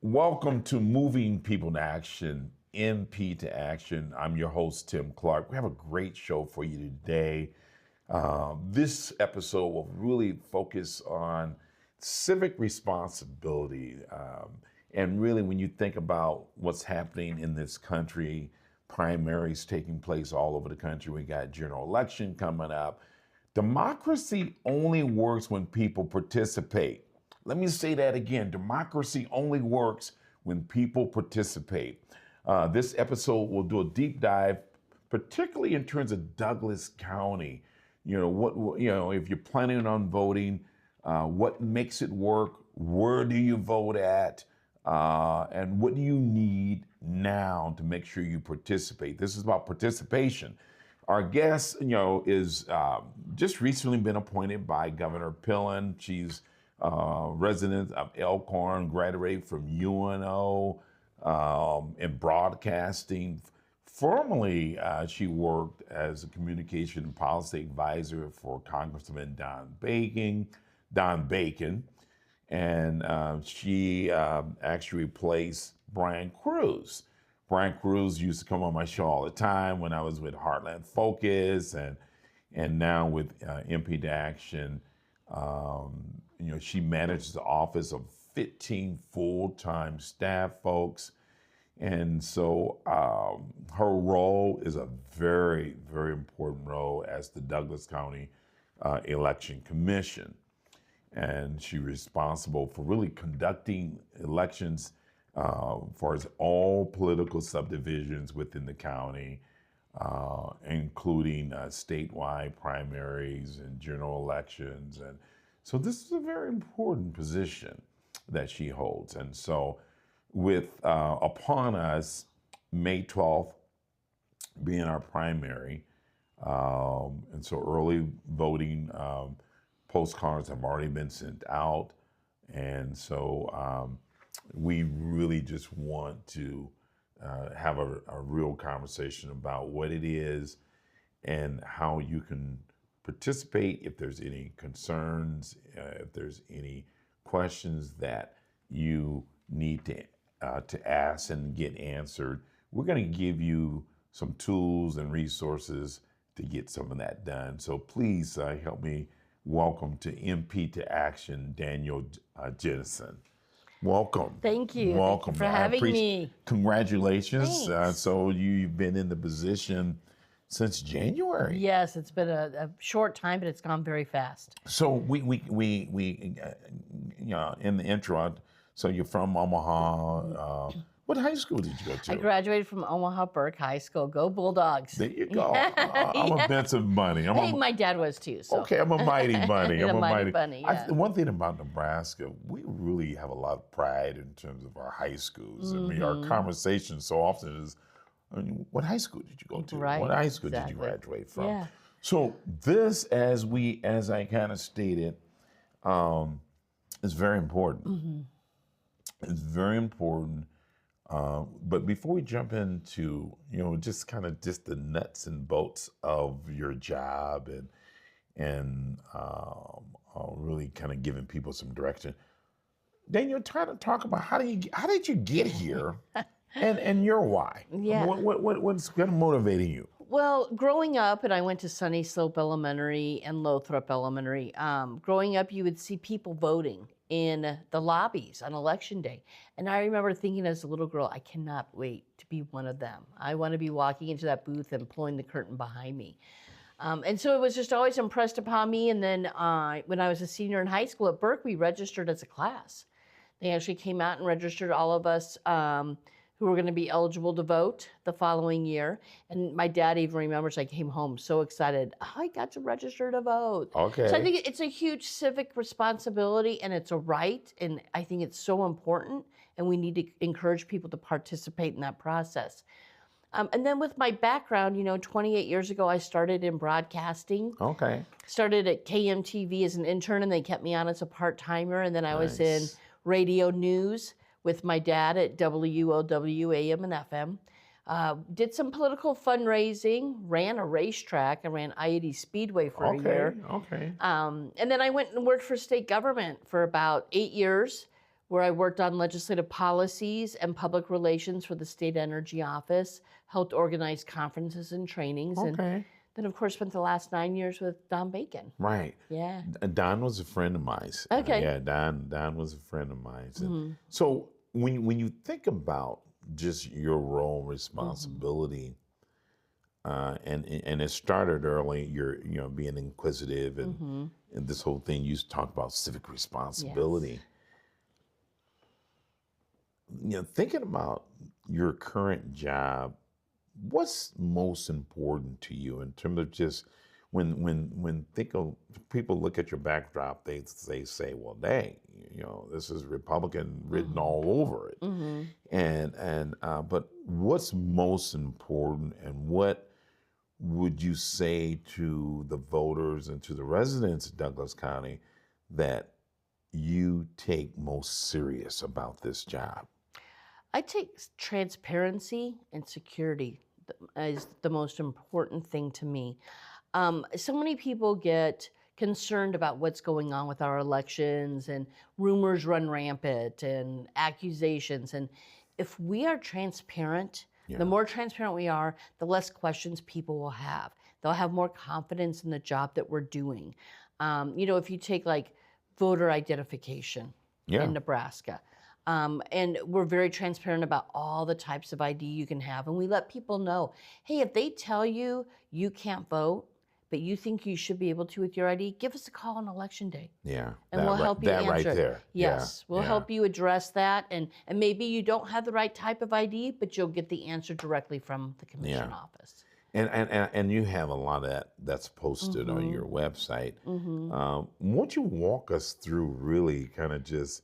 Welcome to Moving People to Action, MP to Action. I'm your host, Tim Clark. We have a great show for you today. This episode will really focus on civic responsibility. And really, when you think about what's happening in this country, primaries taking place all over the country, we got general election coming up. Democracy only works when people participate. Let me say that again. Democracy only works when people participate. This episode will do a deep dive, particularly in terms of Douglas County. If you're planning on voting, what makes it work? Where do you vote at? And what do you need now to make sure you participate? This is about participation. Our guest, is just recently been appointed by Governor Pillen. She's resident of Elkhorn, graduated from UNO in broadcasting. Formerly, she worked as a communication and policy advisor for Congressman Don Bacon, and she actually replaced Brian Cruz. Brian Cruz used to come on my show all the time when I was with Heartland Focus and now with MP to Action. She manages the office of 15 full-time staff folks. And so her role is a very, very important role as the Douglas County Election Commission. And she's responsible for really conducting elections for all political subdivisions within the county, including statewide primaries and general elections. And so this is a very important position that she holds. And so with upon us, May 12th being our primary, and so early voting postcards have already been sent out. And so we really just want to have a real conversation about what it is and how you can participate, if there's any concerns, if there's any questions that you need to ask and get answered. We're going to give you some tools and resources to get some of that done. So please help me welcome to MP to Action, Danielle Jensen. Welcome. Thank you. Welcome. Thank you for having me. Congratulations. So you've been in the position since January. Yes, it's been a short time, but it's gone very fast. So we in the intro, so you're from Omaha. What high school did you go to? I graduated from Omaha Burke High School. Go Bulldogs. There you go. I'm a Benson bunny. My dad was too. So. Okay, I'm a mighty bunny. I'm a mighty bunny, yeah. One thing about Nebraska, we really have a lot of pride in terms of our high schools. Mm-hmm. I mean, our conversation so often is, what high school did you go to? Right, what high school did you graduate from? Yeah. So this, as I kind of stated, is very important. Mm-hmm. It's very important. But before we jump into, just the nuts and bolts of your job and really kind of giving people some direction, Daniel, try to talk about how did you get here and your why? Yeah. What's kind of motivating you? Well, growing up, and I went to Sunny Slope Elementary and Lothrop Elementary, growing up, you would see people voting in the lobbies on election day. And I remember thinking as a little girl, I cannot wait to be one of them. I want to be walking into that booth and pulling the curtain behind me. And so it was just always impressed upon me. And then when I was a senior in high school at Burke, we registered as a class. They actually came out and registered all of us who were going to be eligible to vote the following year. And my dad even remembers I came home so excited. Oh, I got to register to vote. Okay. So I think it's a huge civic responsibility and it's a right. And I think it's so important. And we need to encourage people to participate in that process. And then with my background, 28 years ago, I started in broadcasting. Okay. Started at KMTV as an intern and they kept me on as a part-timer. And then I was in radio news with my dad at WOW AM and FM. Did some political fundraising, ran a racetrack. I ran I-80 Speedway for a year. Okay. And then I went and worked for state government for about 8 years. where I worked on legislative policies and public relations for the state energy office, helped organize conferences and trainings, and Okay. then of course spent the last 9 years with Don Bacon. Right. Yeah. Don was a friend of mine. Okay. Yeah, Don was a friend of mine. Mm-hmm. So when you think about just your role and responsibility, and it started early, you're being inquisitive and this whole thing, you talk about civic responsibility. Yes. Thinking about your current job, what's most important to you in terms of just when people look at your backdrop, they say, well, dang, this is Republican written all over it. But what's most important, and what would you say to the voters and to the residents of Douglas County that you take most serious about this job? I take transparency and security as the most important thing to me. So many people get concerned about what's going on with our elections, and rumors run rampant and accusations. And if we are transparent, the more transparent we are, the less questions people will have. They'll have more confidence in the job that we're doing. If you take like voter identification in Nebraska, and we're very transparent about all the types of ID you can have. And we let people know, hey, if they tell you you can't vote, but you think you should be able to with your ID, give us a call on election day. Yeah. And we'll help you answer. That right there. Yes, we'll help you address that. And maybe you don't have the right type of ID, but you'll get the answer directly from the commission office. And you have a lot of that's posted on your website. Won't you walk us through really kind of just,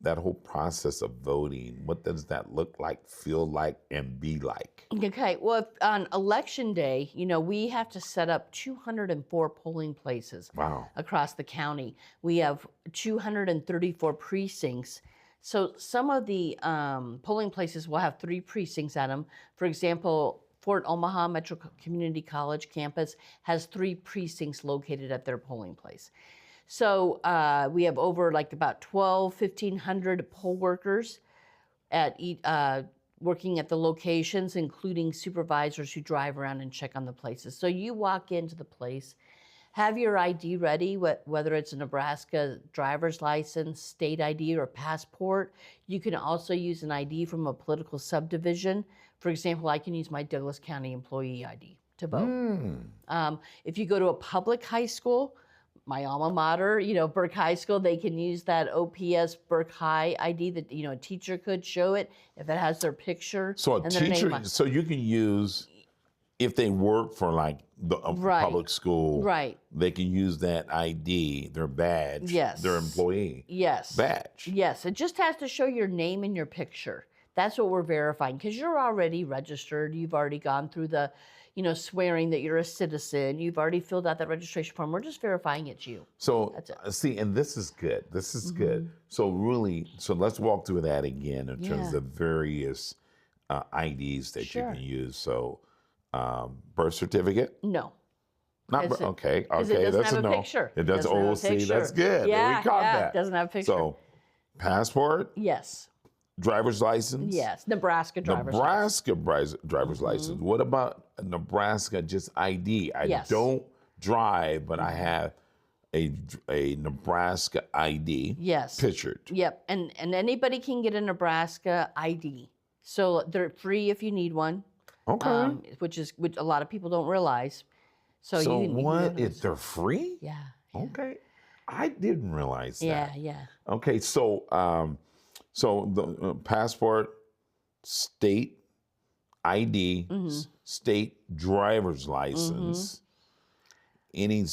that whole process of voting? What does that look like, feel like, and be like? Okay, well, on election day, we have to set up 204 polling places across the county. We have 234 precincts. So some of the polling places will have 3 precincts at them. For example, Fort Omaha Metro Community College campus has 3 precincts located at their polling place. So we have over about 1,500 poll workers at working at the locations, including supervisors who drive around and check on the places. So you walk into the place, have your ID ready, whether it's a Nebraska driver's license, state ID, or passport. You can also use an ID from a political subdivision. For example, I can use my Douglas County employee ID to vote. If you go to a public high school, my alma mater, Burke High School, they can use that OPS Burke High ID that, a teacher could show it if it has their picture. So a teacher, so you can use, if they work for the public school, they can use that ID, their badge, their employee badge. Yes, it just has to show your name and your picture. That's what we're verifying, because you're already registered. You've already gone through the swearing that you're a citizen. You've already filled out that registration form. We're just verifying it's you. So, see, and this is good. This is good. So let's walk through that again in terms of various IDs that you can use. So, birth certificate? No. Not okay. It doesn't have a picture. It does. Oh, see, that's good. Yeah, we caught that. It doesn't have a picture. So, passport? Yes. Driver's license? Yes, Nebraska driver's license. What about Nebraska just ID? I don't drive, but I have a Nebraska ID pictured. Yep, and anybody can get a Nebraska ID. So they're free if you need one. Okay. Which a lot of people don't realize. So you can if they're free? Yeah. Okay. I didn't realize that. Yeah. Okay, so the passport, state ID, state driver's license, any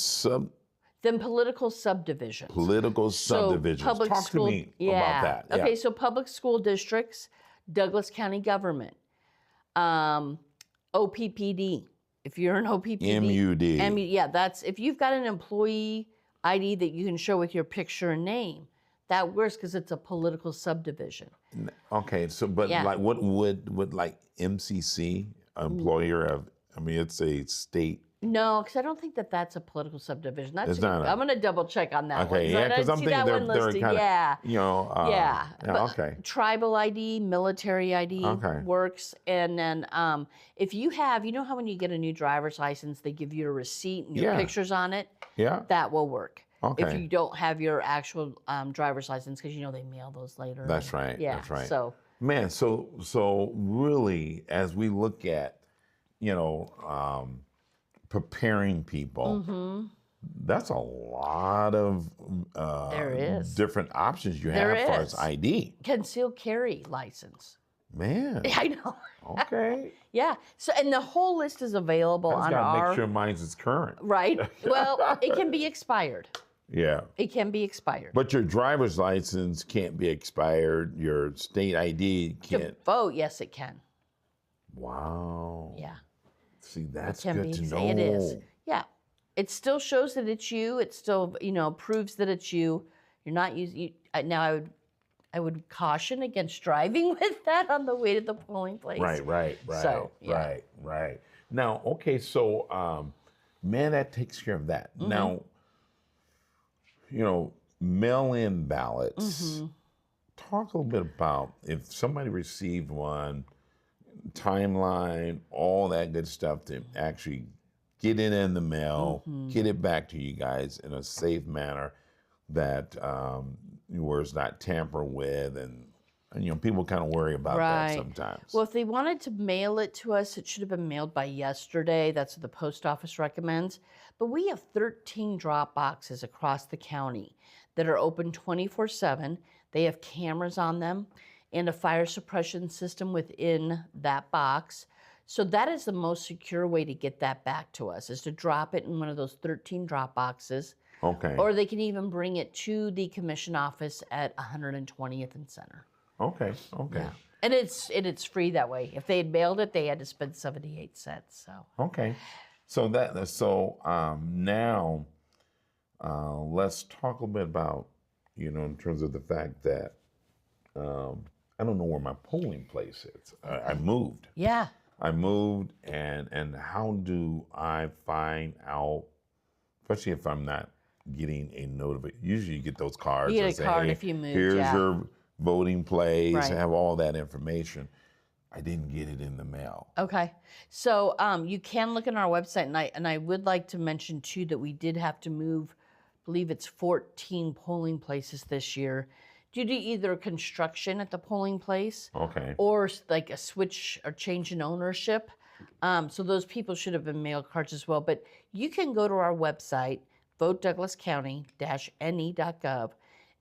then political subdivisions. Talk to me about that. Okay, so public school districts, Douglas County government, OPPD. If you're an OPPD. MUD. That's if you've got an employee ID that you can show with your picture and name. That works because it's a political subdivision. Okay, so what would MCC employer of? I mean, it's a state No, because I don't think that that's a political subdivision. That's It's not I'm going to double check on that one. Okay, 'Cause yeah, I because didn't I'm see thinking that one they're listed. kind of, Yeah. Yeah, yeah, but okay, tribal ID, military ID okay, works, and then if you have, you know how when you get a new driver's license, they give you a receipt and your yeah, pictures on it, yeah, that will work. If okay. you don't have your actual driver's license, because they mail those later. That's right. Yeah. That's right. So. Man, so really, as we look at, you know, preparing people, Mm-hmm. that's a lot of There is. different options you There have as far is. as ID. Concealed carry license. Man, I know. okay. Yeah. So, and the whole list is available I just on gotta our. make sure mine's is current. Right. Well, it can be expired. Yeah. It can be expired. But your driver's license can't be expired. Your state ID To can't. vote, yes, it can. Wow. Yeah. See, that's It can good be. to know. It is. Yeah. It still shows that it's you. It still, proves that it's you. You're not using. Now, I would caution against driving with that on the way to the polling place. Right. So, yeah. Right. Now, okay, so man, that takes care of that. Mm-hmm. Now, mail-in ballots. Mm-hmm. Talk a little bit about if somebody received one, timeline, all that good stuff to actually get it in the mail, Mm-hmm. get it back to you guys in a safe manner that where it's not tampered with, and people kind of worry about that Right. sometimes. Well, if they wanted to mail it to us, it should have been mailed by yesterday. That's what the post office recommends. But we have 13 drop boxes across the county that are open 24/7. They have cameras on them and a fire suppression system within that box. So that is the most secure way to get that back to us, is to drop it in one of those 13 drop boxes. Okay. Or they can even bring it to the commission office at 120th and Center. Okay. Yeah. And it's free that way. If they had mailed it, they had to spend 78 cents. So. Okay. So now let's talk a little bit about in terms of the fact that I don't know where my polling place is. I moved. Yeah. I moved, and how do I find out, especially if I'm not getting a notification? Usually you get those cards. You that get a say, card hey, if you move. here's Yeah. your voting place. Right. I have all that information. I didn't get it in the mail. Okay. So you can look on our website, and I would like to mention too that we did have to move, I believe it's 14 polling places this year, due to either construction at the polling place, Okay. or like a switch or change in ownership. So those people should have been mailed cards as well. But you can go to our website, votedouglascounty-ne.gov.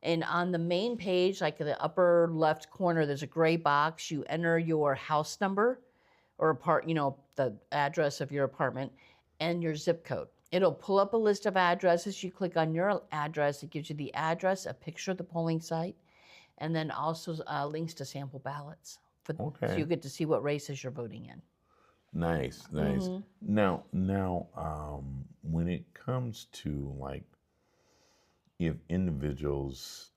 And on the main page, like in the upper left corner, there's a gray box. You enter your house number or the address of your apartment and your zip code. It'll pull up a list of addresses. You click on your address. It gives you the address, a picture of the polling site, and then also links to sample ballots. So you get to see what races you're voting in. Nice. Mm-hmm. Now, when it comes to if individuals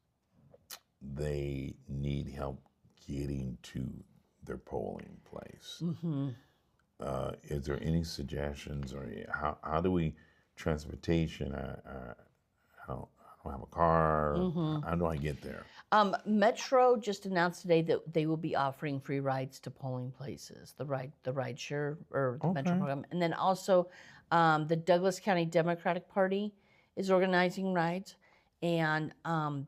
they need help getting to their polling place, Mm-hmm. is there any suggestions, or how do we transportation? I don't have a car. Mm-hmm. How do I get there? Metro just announced today that they will be offering free rides to polling places, the ride share or the Metro Okay. program. And then also the Douglas County Democratic Party is organizing rides. And I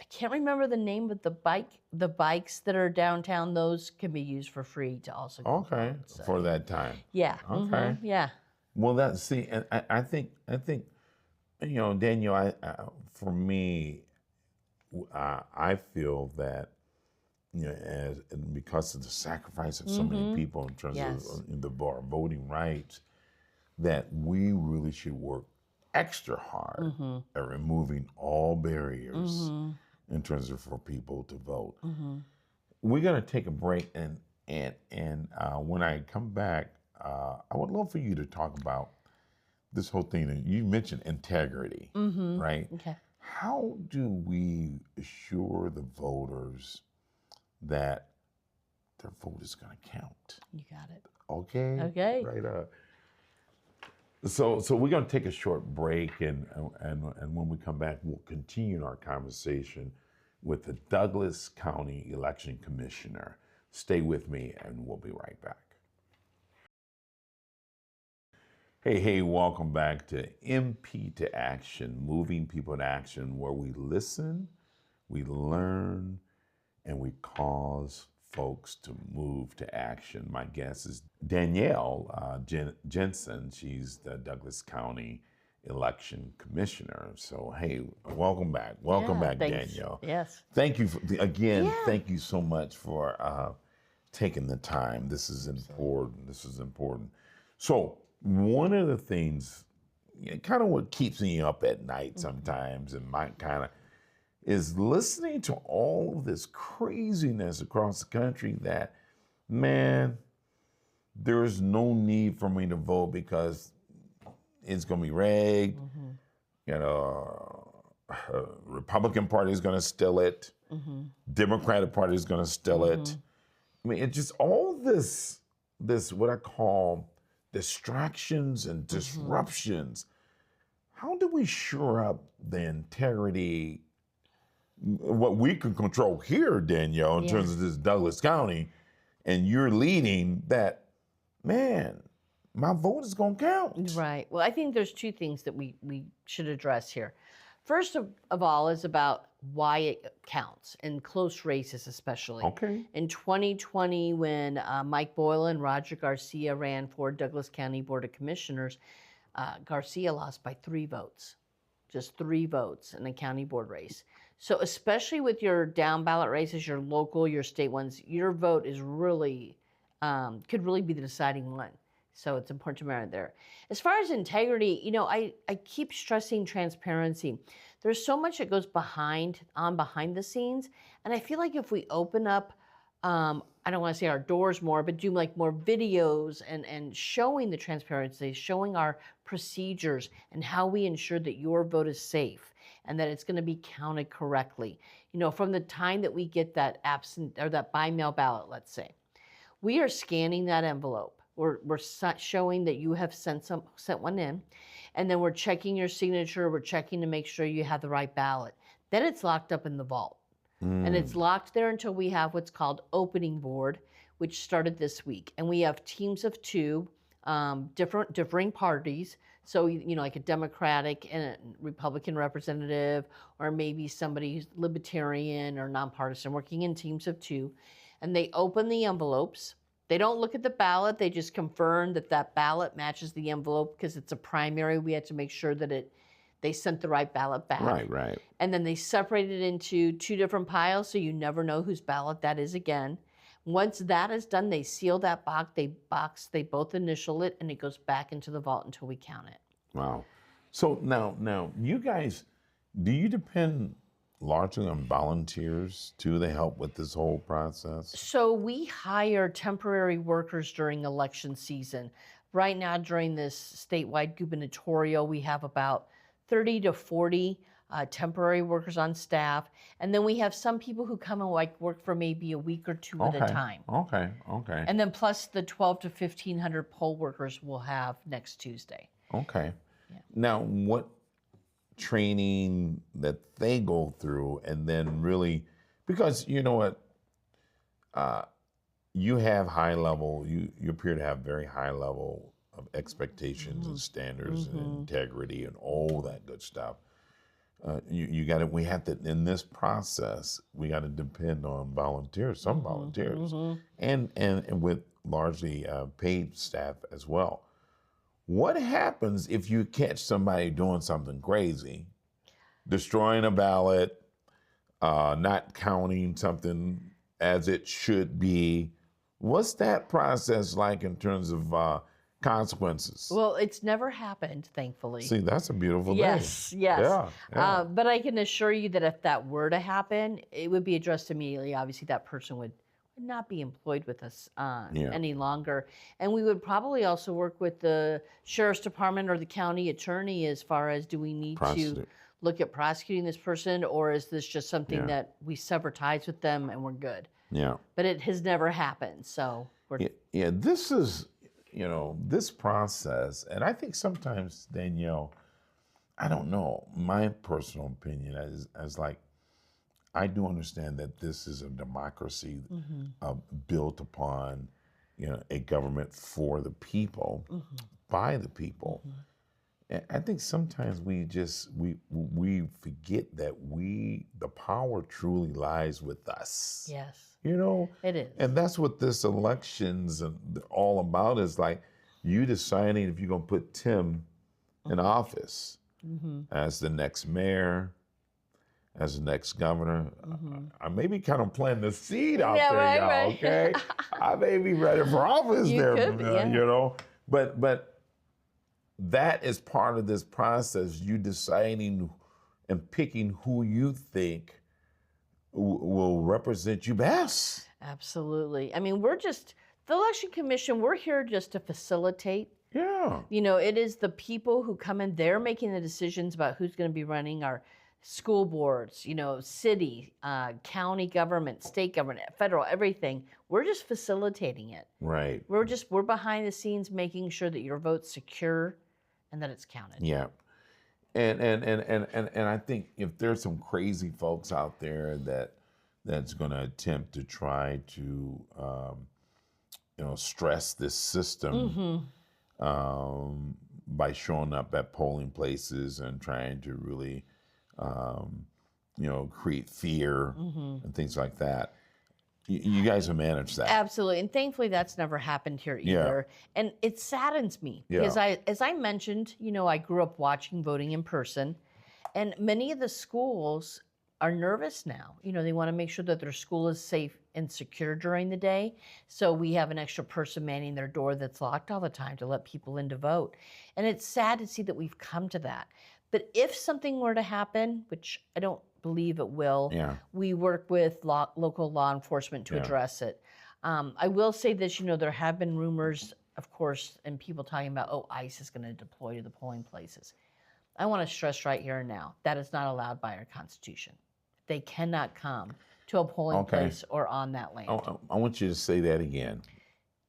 can't remember the name of the bikes that are downtown, those can be used for free to also go Okay, vote, so. for that time. Yeah. Okay. Mhm, yeah. Well, and I think Daniel, for me, I feel that because of the sacrifice of so many people in terms Yes. of the voting rights, that we really should work extra hard at removing all barriers in terms of for people to vote. We're gonna take a break, and when I come back, I would love for you to talk about this whole thing. And you mentioned integrity, right? Okay. How do we assure the voters that their vote is going to count? You got it. Okay. Okay. Right. So we're going to take a short break, and when we come back, we'll continue our conversation with the Douglas County Election Commissioner. Stay with me, and we'll be right back. Hey, welcome back to MP to Action, moving people to action, where we listen, we learn, and we cause folks to move to action. My guest is Danielle Jensen. She's the Douglas County Election Commissioner. So, hey, welcome back. Welcome back, thanks. Danielle. Yes. Thank you Thank you so much for taking the time. This is important. This is important. So, one of the things, kind of what keeps me up at night sometimes, and my kind of, is listening to all of this craziness across the country that, man, there is no need for me to vote because it's going to be rigged. Republican Party is going to steal it. Democratic Party is going to steal it. I mean, it's just all this what I call distractions and disruptions. How do we shore up the integrity, what we can control here, Danielle, in terms of this Douglas County, and you're leading that, man, my vote is going to count. Right. Well, I think there's two things that we should address here. First of all is about why it counts, in close races especially. Okay. In 2020, when Mike Boyle and Roger Garcia ran for Douglas County Board of Commissioners, Garcia lost by 3 votes, just 3 votes in a county board race. So especially with your down ballot races, your local, your state ones, your vote is really, could really be the deciding one. So it's important to remember there. As far as integrity, I keep stressing transparency. There's so much that goes behind the scenes. And I feel like if we open up, I don't want to say our doors more, but do like more videos and showing the transparency, showing our procedures and how we ensure that your vote is safe and that it's going to be counted correctly. From the time that we get that absent or that by mail ballot, let's say, we are scanning that envelope. We're showing that you have sent one in, and then we're checking your signature. We're checking to make sure you have the right ballot. Then it's locked up in the vault, and it's locked there until we have what's called opening board, which started this week. And we have teams of 2, differing parties. So like a Democratic and a Republican representative, or maybe somebody who's libertarian or nonpartisan, working in teams of 2, and they open the envelopes. They don't look at the ballot. They just confirm that ballot matches the envelope because it's a primary. We had to make sure that they sent the right ballot back. Right. And then they separate it into 2 different piles, so you never know whose ballot that is again. Once that is done, they seal that box. They both initial it, and it goes back into the vault until we count it. Wow. So now you guys, do you depend largely on volunteers to help with this whole process? So we hire temporary workers during election season. Right now, during this statewide gubernatorial, we have about 30 to 40 temporary workers on staff. And then we have some people who come and work for maybe a week or 2 at a time. Okay. And then plus the 12 to 1,500 poll workers we'll have next Tuesday. Okay. Yeah. Now, what training that they go through, and then really, because you know what, you have high level, you appear to have very high level of expectations and standards and integrity and all that good stuff. We have to, in this process, we got to depend on volunteers, some volunteers, and with largely paid staff as well. What happens if you catch somebody doing something crazy, destroying a ballot, not counting something as it should be? What's that process like in terms of consequences? Well, it's never happened, thankfully. See, that's a beautiful thing. Yes. Yeah. But I can assure you that if that were to happen, it would be addressed immediately. Obviously, that person would not be employed with us any longer. And we would probably also work with the sheriff's department or the county attorney as far as, do we need to look at prosecuting this person, or is this just something that we sever ties with them and we're good? Yeah. But it has never happened, so we're... This is, this process, and I think sometimes, Danielle, I don't know, my personal opinion is like, I do understand that this is a democracy built upon, a government for the people, by the people. And I think sometimes we forget that the power truly lies with us. Yes. It is. And that's what this election's all about, is like you deciding if you're gonna put Tim in office as the next mayor, as the next governor. I may be kind of planting the seed out there, right, y'all, right. okay? I may be ready for office You there, could be, yeah. But that is part of this process, you deciding and picking who you think will represent you best. Absolutely. I mean, the Election Commission, we're here just to facilitate. Yeah. It is the people who come in, they're making the decisions about who's going to be running our school boards, city, county government, state government, federal, everything. We're just facilitating it. Right. We're behind the scenes making sure that your vote's secure and that it's counted. Yeah. And I think if there's some crazy folks out there that's going to attempt to try to stress this system by showing up at polling places and trying to really create fear and things like that. You guys have managed that. Absolutely. And thankfully that's never happened here either. Yeah. And it saddens me because as I mentioned, I grew up watching voting in person, and many of the schools are nervous now. They want to make sure that their school is safe and secure during the day. So we have an extra person manning their door that's locked all the time to let people in to vote. And it's sad to see that we've come to that. But if something were to happen, which I don't believe it will, we work with local law enforcement to address it. I will say this, there have been rumors, of course, and people talking about, ICE is going to deploy to the polling places. I want to stress right here and now, that is not allowed by our Constitution. They cannot come to a polling place or on that land. I want you to say that again.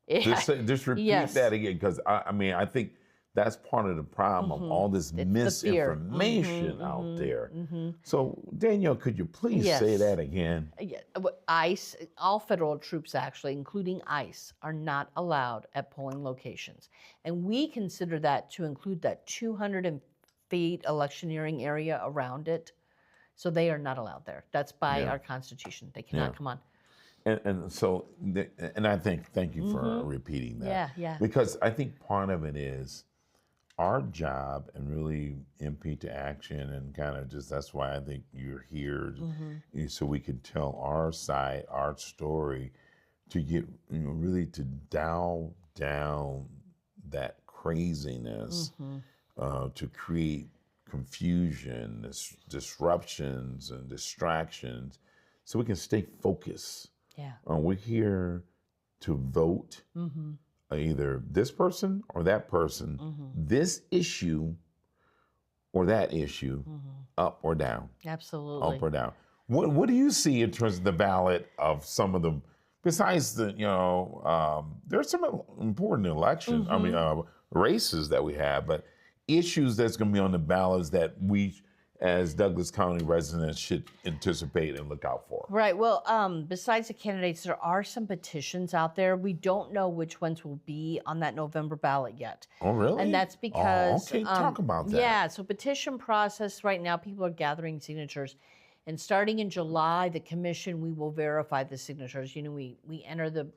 Yeah. Just repeat that again, because I think that's part of the problem of all this misinformation out there. So, Danielle, could you please say that again? ICE, all federal troops actually, including ICE, are not allowed at polling locations. And we consider that to include that 200 feet electioneering area around it. So they are not allowed there. That's by our Constitution. They cannot come on. And so, I thank you for repeating that. Yeah. Because I think part of it is our job, and really MP to Action, and kind of just, that's why I think you're here, so we can tell our side, our story, to get, really to dial down that craziness, to create confusion, disruptions, and distractions, so we can stay focused. Yeah. We're here to vote either this person or that person, this issue or that issue, up or down. Absolutely. Up or down. What do you see in terms of the ballot of some of them? Besides the, there's some important elections, races that we have, but issues that's going to be on the ballots that we, as Douglas County residents, should anticipate and look out for? Right. Well, besides the candidates, there are some petitions out there. We don't know which ones will be on that November ballot yet. Oh, really? And that's because... okay, talk about that. Yeah, so petition process right now, people are gathering signatures. And starting in July, the commission, we will verify the signatures. We enter the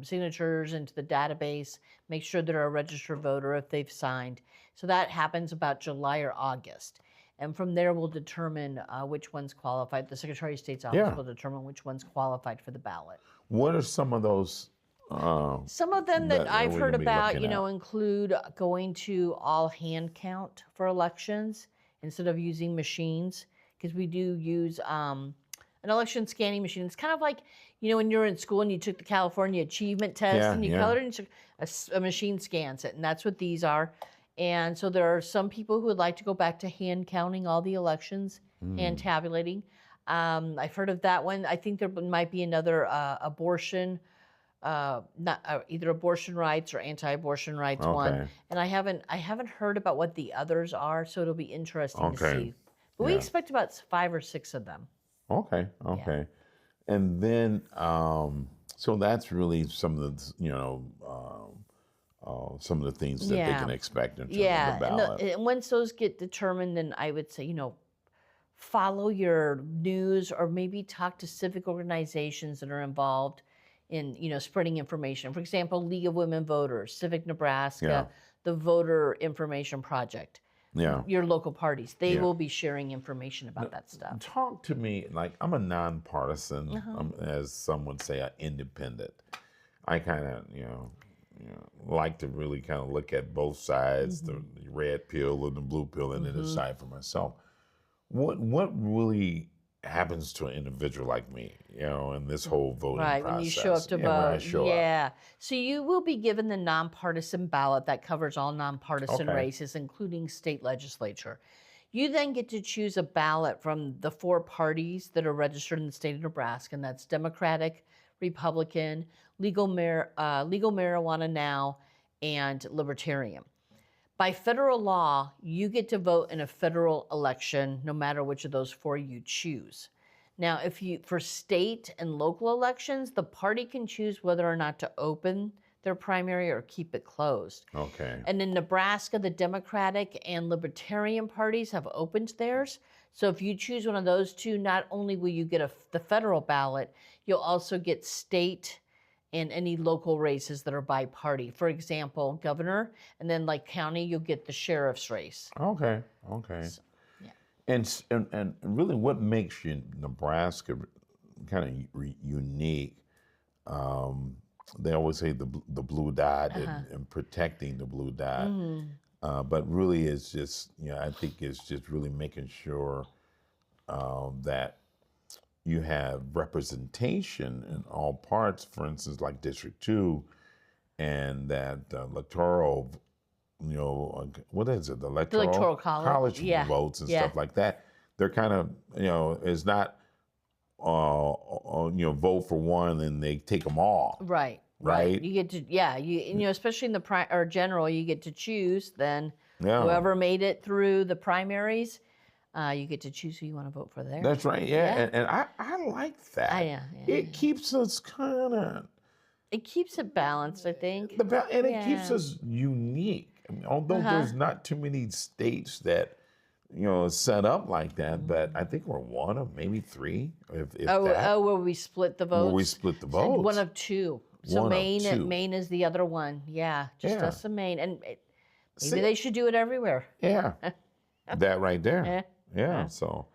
signatures into the database, make sure they're a registered voter if they've signed. So that happens about July or August. And from there, we'll determine which ones qualified. The Secretary of State's office will determine which ones qualified for the ballot. What are some of those? Some of them that I've heard about, include going to all hand count for elections instead of using machines, because we do use an election scanning machine. It's kind of like, when you're in school and you took the California Achievement Test and you colored it, and a machine scans it, and that's what these are. And so there are some people who would like to go back to hand counting all the elections and tabulating. I've heard of that one. I think there might be another abortion not either abortion rights or anti-abortion rights one, Okay. and I haven't heard about what the others are, so it'll be interesting to Okay. see. But we Yeah. expect about 5 or 6 of them. Okay. Okay. And then, so that's really some of the, some of the things that they can expect in terms of the ballot. And once those get determined, then I would say, follow your news or maybe talk to civic organizations that are involved in, spreading information. For example, League of Women Voters, Civic Nebraska, the Voter Information Project. Yeah. Your local parties, they will be sharing information about that stuff. Talk to me, like I'm a nonpartisan, as some would say, an independent. I kind of, like to really kind of look at both sides, the red pill and the blue pill, and then decide for myself. What really happens to an individual like me, in this whole voting process? When you show up to vote. When I show up. So you will be given the nonpartisan ballot that covers all nonpartisan races, including state legislature. You then get to choose a ballot from the 4 parties that are registered in the state of Nebraska, and that's Democratic, Republican, Legal Marijuana Now, and Libertarian. By federal law, you get to vote in a federal election no matter which of those 4 you choose. Now, for state and local elections, the party can choose whether or not to open their primary or keep it closed. Okay. And in Nebraska, the Democratic and Libertarian parties have opened theirs. So if you choose one of those 2, not only will you get the federal ballot, you'll also get state and any local races that are by party. For example, governor, and then like county, you'll get the sheriff's race. Okay. So, and really, what makes Nebraska kind of unique? They always say the blue dot and protecting the blue dot, but really, it's just I think it's just really making sure that you have representation in all parts, for instance, like District 2, and that electoral, what is it? The electoral college votes and stuff like that. They're kind of, it's not, vote for one and they take them all. Right. You get to, especially in the general, you get to choose then whoever made it through the primaries. You get to choose who you want to vote for there. That's right, and I like that. It keeps us It keeps it balanced, I think. It keeps us unique. I mean, although there's not too many states that, set up like that, but I think we're one of maybe 3, if that. Where we split the votes? Where we split the votes. One of 2. So Maine is the other one. Us and Maine. And maybe they should do it everywhere. Yeah, that right there. Yeah. So,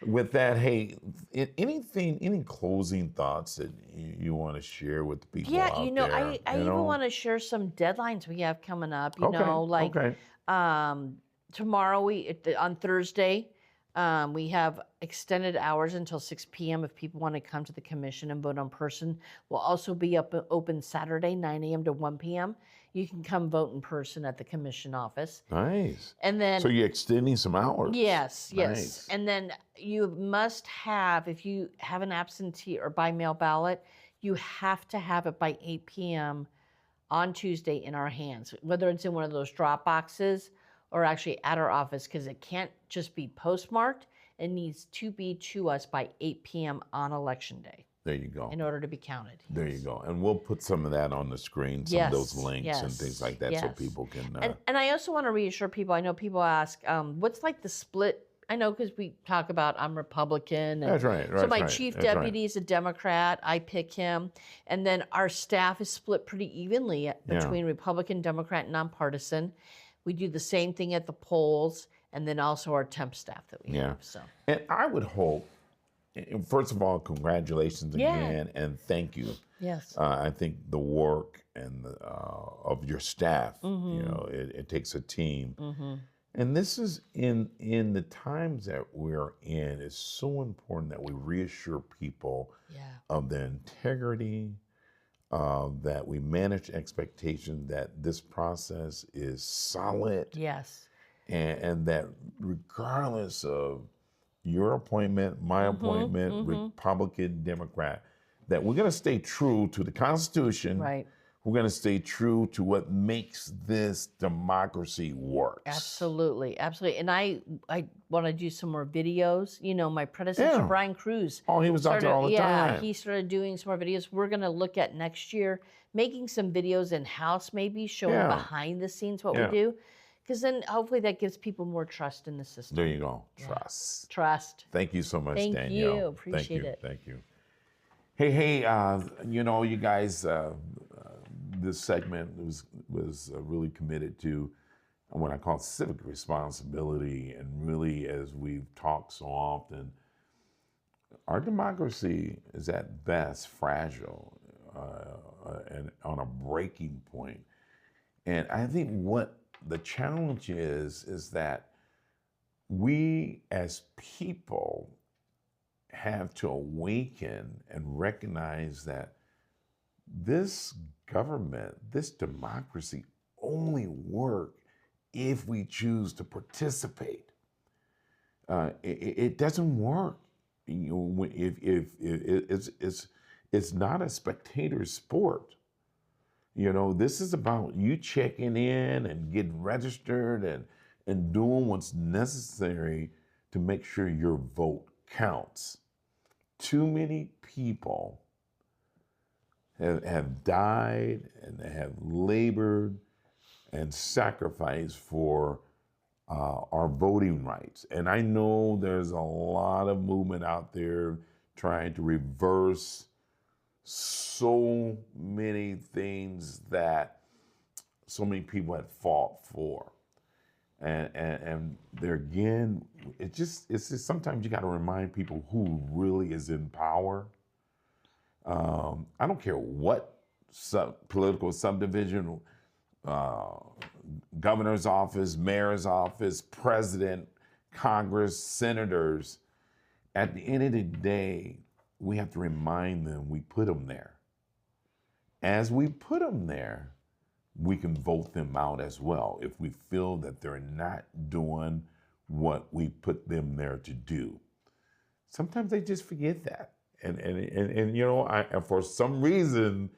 with that, hey, any closing thoughts that you want to share with the people out there? I even want to share some deadlines we have coming up. Tomorrow on Thursday, we have extended hours until 6 p.m. if people want to come to the commission and vote in person. We'll also be open Saturday, 9 a.m. to 1 p.m. You can come vote in person at the commission office. Nice. And then, so you're extending some hours. Yes. Nice. And then you must have, if you have an absentee or by mail ballot, you have to have it by 8 p.m. on Tuesday in our hands, whether it's in one of those drop boxes or actually at our office, because it can't just be postmarked. It needs to be to us by 8 p.m. on Election Day. There you go. In order to be counted. There you go. And we'll put some of that on the screen, some of those links and things like that so people can... And I also want to reassure people, I know people ask, what's like the split? I know because we talk about I'm Republican. And that's right. So my chief deputy is a Democrat. I pick him. And then our staff is split pretty evenly between Republican, Democrat, and nonpartisan. We do the same thing at the polls, and then also our temp staff that we have. So. And I would hope, first of all, congratulations again, and thank you. Yes. I think the work and of your staff, it takes a team. And this is in the times that we're in, it's so important that we reassure people of the integrity, that we manage expectations, that this process is solid. Yes. And that regardless of your appointment, my appointment, Republican, Democrat, that we're going to stay true to the Constitution. Right. We're going to stay true to what makes this democracy work. Absolutely, absolutely. And I want to do some more videos. You know, my predecessor, Yeah. Brian Cruz. Oh, he was out there all the time. He started doing some more videos. We're going to look at next year, making some videos in-house maybe, showing Yeah. behind the scenes what Yeah. we do. Because then hopefully that gives people more trust in the system. There you go. Yeah. Trust. Trust. Thank you so much, Thank Danielle. you. Appreciate it. Thank you. Hey, you know, you guys, this segment was really committed to what I call civic responsibility, and really, as we've talked so often, our democracy is at best fragile and on a breaking point. And I think what the challenge is that we as people have to awaken and recognize that this government, this democracy only work if we choose to participate. It doesn't work. You know, if it's not a spectator sport. You know, this is about you checking in and getting registered and doing what's necessary to make sure your vote counts. Too many people have died and have labored and sacrificed for our voting rights. And I know there's a lot of movement out there trying to reverse so many things that so many people had fought for. And there again, it's just sometimes you got to remind people who really is in power. I don't care what political subdivision, governor's office, mayor's office, president, Congress, senators. At the end of the day, we have to remind them we put them there. As we put them there, we can vote them out as well if we feel that they're not doing what we put them there to do. Sometimes they just forget that. And you know, and for some reason,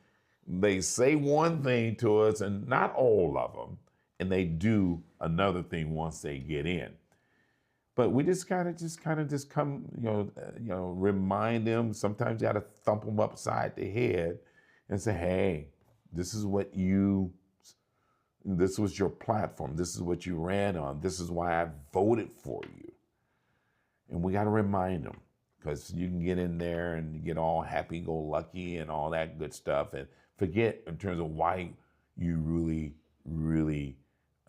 they say one thing to us, and not all of them, and they do another thing once they get in. But we just gotta come, you know, remind them. Sometimes you gotta thump them upside the head and say, hey, this was your platform. This is what you ran on. This is why I voted for you. And we gotta remind them, because you can get in there and get all happy-go-lucky and all that good stuff and forget in terms of why you really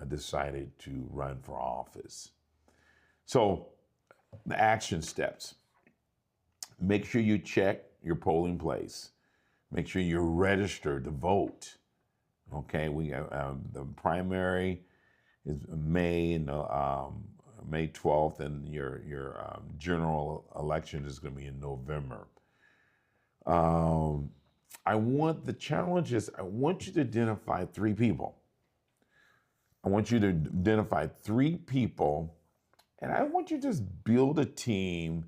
decided to run for office. So the action steps. Make sure you check your polling place. Make sure you're registered to vote. Okay, we got the primary is May 12th, and your general election is going to be in November. The challenge is I want you to identify 3 people. I want you to identify 3 people, and I want you to just build a team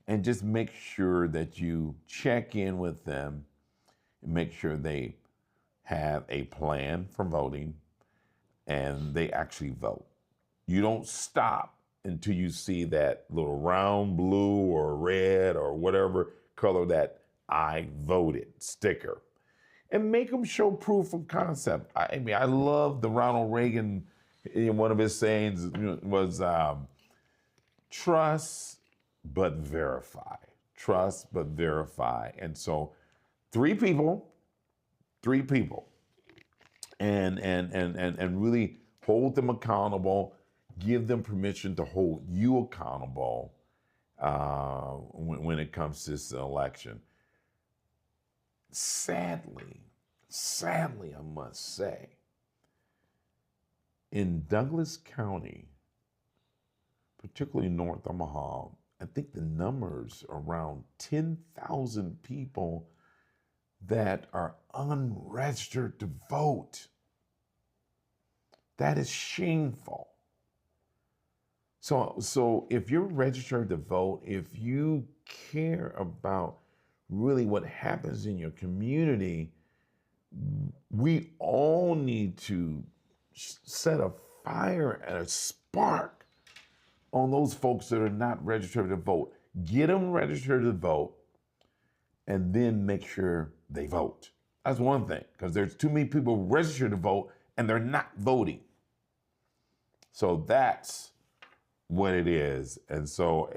and just make sure that you check in with them and make sure they have a plan for voting and they actually vote. You don't stop until you see that little round blue or red or whatever color that I voted sticker. And make them show proof of concept. I mean, I love the Ronald Reagan, one of his sayings was trust but verify. Trust but verify. And so 3 people, and really hold them accountable, give them permission to hold you accountable when it comes to this election. Sadly, I must say, in Douglas County, particularly North Omaha, I think the number's around 10,000 people that are unregistered to vote. That is shameful. So if you're registered to vote, if you care about really what happens in your community, we all need to set a fire and a spark on those folks that are not registered to vote. Get them registered to vote, and then make sure they vote. That's one thing, because there's too many people registered to vote and they're not voting. So that's what it is. And so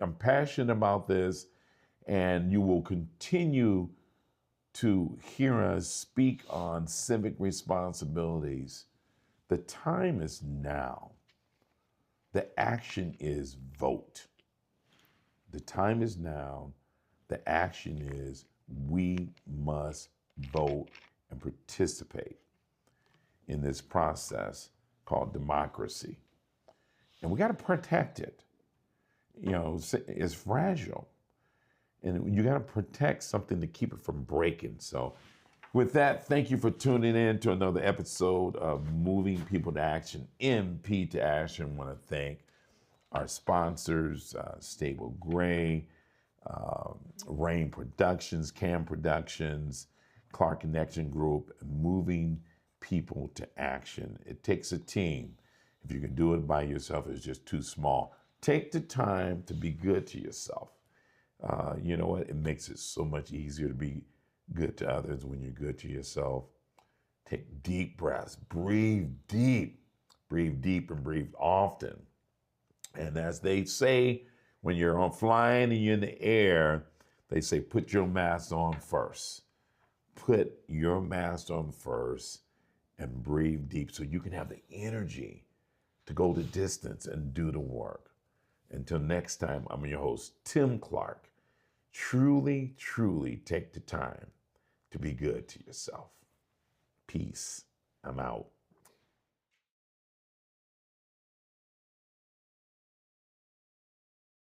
I'm passionate about this, and you will continue to hear us speak on civic responsibilities. The time is now. The action is vote. The time is now. The action is we must vote and participate in this process called democracy. And we got to protect it. You know, it's fragile. And you got to protect something to keep it from breaking. So with that, thank you for tuning in to another episode of Moving People to Action, MP to Action. I want to thank our sponsors, Stable Gray, Rain Productions, Cam Productions, Clark Connection Group, Moving People to Action. It takes a team. If you can do it by yourself, it's just too small. Take the time to be good to yourself. You know what? It makes it so much easier to be good to others when you're good to yourself. Take deep breaths. Breathe deep. Breathe deep and breathe often. And as they say, when you're on flying and you're in the air, they say, put your mask on first. Put your mask on first and breathe deep so you can have the energy to go the distance and do the work. Until next time, I'm your host, Tim Clark. Truly, truly take the time to be good to yourself. Peace. I'm out.